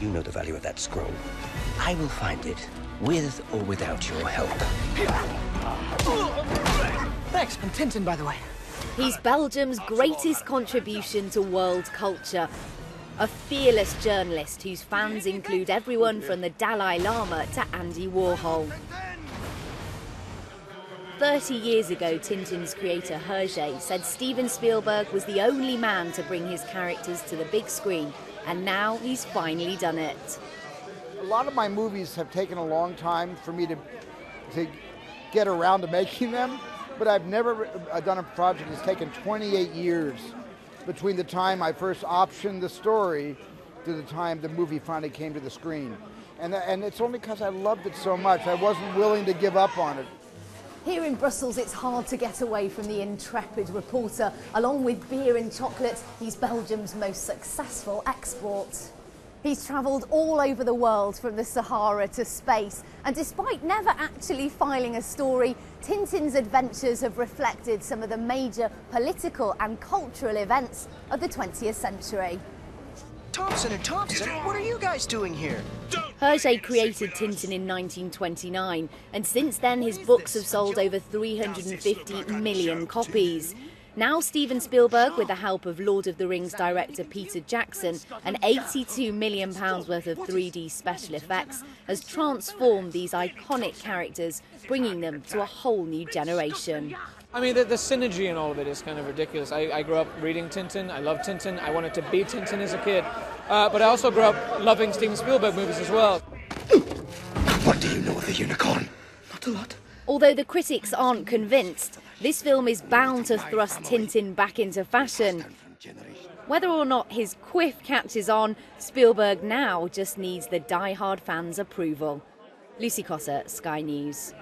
You know the value of that scroll. I will find it, with or without your help. Thanks, I'm Tintin, by the way. He's Belgium's greatest contribution to world culture. A fearless journalist whose fans include everyone from the Dalai Lama to Andy Warhol. 30 years ago, Tintin's creator Hergé said Steven Spielberg was the only man to bring his characters to the big screen, and now he's finally done it. A lot of my movies have taken a long time for me to get around to making them, but I've never done a project that's taken 28 years between the time I first optioned the story to the time the movie finally came to the screen. And it's only because I loved it so much. I wasn't willing to give up on it. Here in Brussels, it's hard to get away from the intrepid reporter. Along with beer and chocolate, he's Belgium's most successful export. He's travelled all over the world from the Sahara to space, and despite never actually filing a story, Tintin's adventures have reflected some of the major political and cultural events of the 20th century. Thompson and Thompson, what are you guys doing here? Hergé created Tintin in 1929, and since then his books have sold over 350 million copies. Now Steven Spielberg, with the help of Lord of the Rings director Peter Jackson and £82 million worth of 3D special effects, has transformed these iconic characters, bringing them to a whole new generation. I mean, the synergy in all of it is kind of ridiculous. I grew up reading Tintin, I love Tintin, I wanted to be Tintin as a kid, but I also grew up loving Steven Spielberg movies as well. What do you know of the unicorn? Not a lot. Although the critics aren't convinced, this film is bound to thrust Tintin back into fashion. Whether or not his quiff catches on, Spielberg now just needs the die-hard fans' approval. Lucy Cotter, Sky News.